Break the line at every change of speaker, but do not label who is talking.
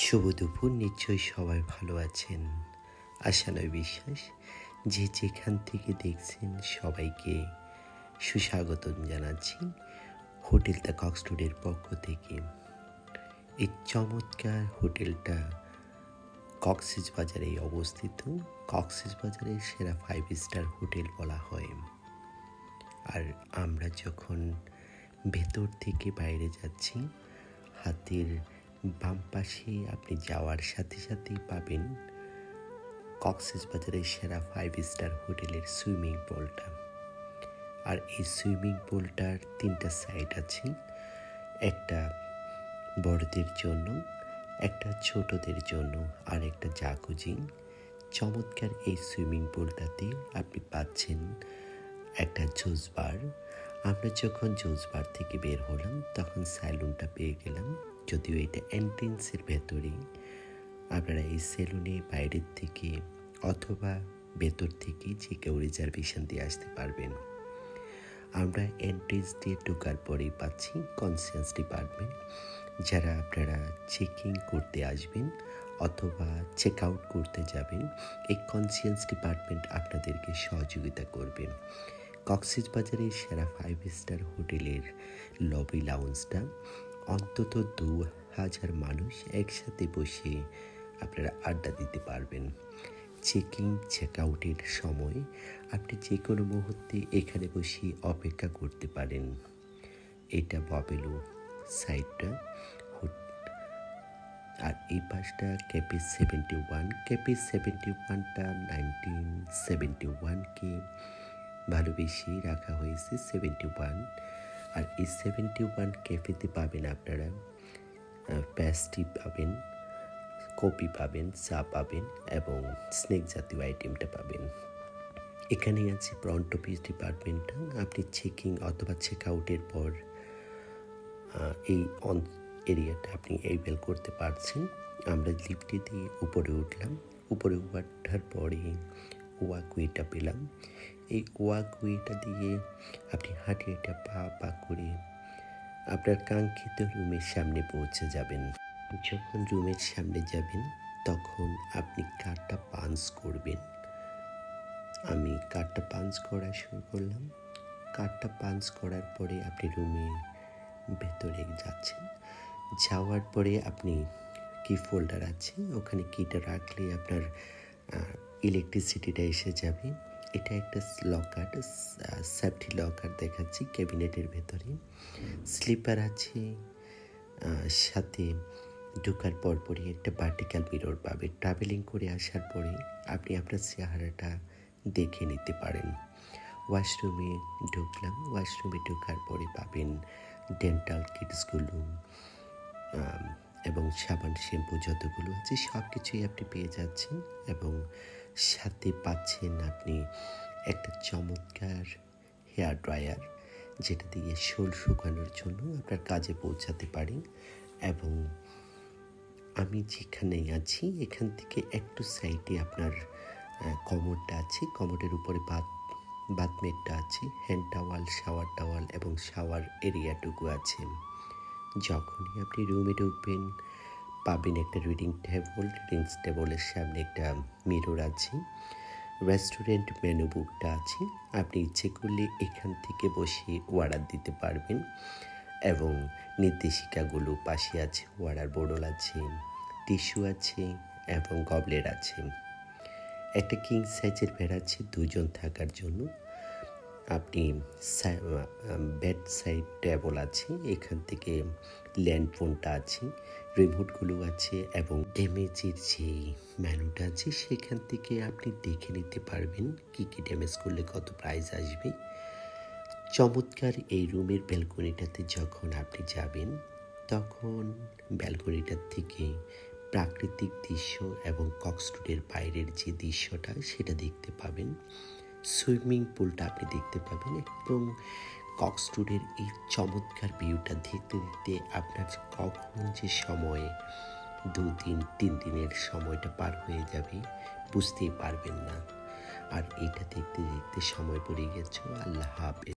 শুভ দুপুর। নিশ্চয়ই সবাই ভালো আছেন। আশা নয় বিশ্বাস যে যেখান থেকে দেখছেন সবাইকে সুস্বাগতম জানাচ্ছি হোটেল দ্য কক্সটুডের পক্ষ থেকে। এই চমৎকার হোটেলটা কক্সবাজারে অবস্থিত। কক্সবাজারের সেরা 5 স্টার হোটেল বলা হয়। আর আমরা যখন ভেতর থেকে বাইরে যাচ্ছি, হাতের বাম পাশে আপনি যাওয়ার সাথে সাথেই পাবেন কক্সবাজারের সেরা 5 স্টার হোটেলের সুইমিং পুলটা। আর এই সুইমিং পুলটার 3টা সাইড আছে, একটা বড়দের জন্য, একটা ছোটদের জন্য, আর একটা জাকুজি। চমৎকার এই সুইমিং পুলটাতে আপনি পাচ্ছেন একটা জুস বার। আমরা যখন জুস বার থেকে বের হলাম তখন স্যালুনটা পেয়ে গেলাম, যদিও এটা এন্ট্রেন্সের ভেতরে। আপনারা এই সেলুনে বাইরের থেকে অথবা ভেতর থেকে যে কেউ রিজার্ভেশন দিয়ে আসতে পারবেন। আমরা এন্ট্রেন্স দিয়ে ঢোকার পরেই পাচ্ছি কনসিয়াস ডিপার্টমেন্ট, যারা আপনারা চেকিং করতে আসবেন অথবা চেক আউট করতে যাবেন, এই কনসিয়াস ডিপার্টমেন্ট আপনাদেরকে সহযোগিতা করবে। কক্সবাজারের সেরা 5 স্টার হোটেলের লবি লাউঞ্জটা অন্তত 2000 মানুষ একসাথে বসে আপনারা আড্ডা দিতে পারবেন। চেকিং চেক আউটের সময় আপনি যে কোনো মুহূর্তে এখানে বসে অপেক্ষা করতে পারেন। এটা ববেলো সাইডটা, আর এই পাশটা ক্যাপি 71। ক্যাপি 71টা 1971কে ভালোবেসে রাখা হয়েছে 71। আর এই 71 ক্যাফেতে পাবেন আপনারা প্যাস্ট্রি পাবেন, কফি পাবেন, চা পাবেন এবং স্ন্যাক জাতীয় আইটেমটা পাবেন। এখানেই আছে ফ্রন্ট অফিস ডিপার্টমেন্টটা। আপনি চেকিং অথবা চেক আউটের পর এই এরিয়াটা আপনি এভেল করতে পারছেন। আমরা লিফটে দিয়ে উপরে উঠলাম। উপরে ওঠার পরে ওয়াকওয়েটা পেলাম। এই ওয়াকওয়েটা দিয়ে আপনি হাঁটে পা করে আপনার কাঙ্ক্ষিত রুমের সামনে পৌঁছে যাবেন। যখন রুমের সামনে যাবেন তখন আপনি কার্ডটা পাঞ্চ করবেন। আমি কার্ডটা পাঞ্চ করা শুরু করলাম। কার্ডটা পাঞ্চ করার পরে আপনি রুমের ভেতরে যাচ্ছেন। যাওয়ার পরে আপনি কি ফোল্ডার আছে, ওখানে কিটা রাখলে আপনার ইলেকট্রিসিটিটা এসে যাবে। এটা একটা লকার, সেফটি লকার দেখাচ্ছি ক্যাবিনেটের ভেতরে। স্লিপার আছে, সাথে ঢোকার পরপরই একটা ভার্টিক্যাল মিরর পাবে। ট্রাভেলিং করে আসার পরে আপনি আপনার চেহারাটা দেখে নিতে পারেন। ওয়াশরুমে ঢুকলাম। ওয়াশরুমে ঢোকার পরে পাবেন ডেন্টাল কিটসগুলো এবং সাবান শ্যাম্পু যতগুলো আছে সব কিছুই আপনি পেয়ে যাচ্ছেন। এবং সাথে পাচ্ছেন আপনি একটা চমৎকার হেয়ার ড্রায়ার, যেটা দিয়ে চুল শুকানোর জন্য আপনার কাজে পৌঁছাতে পারেন। এবং আমি যেখানে আছি এখান থেকে একটু সাইডে আপনার কমোডটা আছে। কমোডের উপরে বাথমেটটা আছে, হ্যান্ড টাওয়াল, শাওয়ার টাওয়াল এবং শাওয়ার এরিয়াটুকু আছে। যখনই আপনি রুমে ঢুকবেন পাবেন একটা রিডিং টেবল। রিডিং টেবলের সামনে একটা মিরর আছে। রেস্টুরেন্ট মেনু বুকটা আছে, আপনি ইচ্ছে করলে এখান থেকে বসে অর্ডার দিতে পারবেন। এবং নির্দেশিকাগুলো পাশে আছে, ওয়াটার বোতল আছে, টিস্যু আছে এবং গবলেট আছে। একটা কিং সাইজের বেড আছে 2 জন থাকার জন্য। আপনি বেড সাইড টেবল আছে, এখান থেকে ল্যান্ড ফোনটা আছে, রিমোটগুলো আছে এবং ড্যামেজের যে মেনুটা আছে সেখান থেকে আপনি দেখে নিতে পারবেন কি কি ড্যামেজ করলে কত প্রাইস আসবে। চমৎকার এই রুমের ব্যালকনিটাতে যখন আপনি যাবেন তখন ব্যালকনিটার থেকে প্রাকৃতিক দৃশ্য এবং কক্সটুডের বাইরের যে দৃশ্যটা সেটা দেখতে পাবেন। সুইমিং পুলটা আপনি দেখতে পাবেন এবং কক্সটুডের এই চমৎকার ভিউটা দেখতে দেখতে আপনার কখন যে সময়ে 2-3 দিনের সময়টা পার হয়ে যাবে বুঝতেই পারবেন না। আর এটা দেখতে দেখতে সময় পড়ে গেছে। আল্লাহ হাফেজ।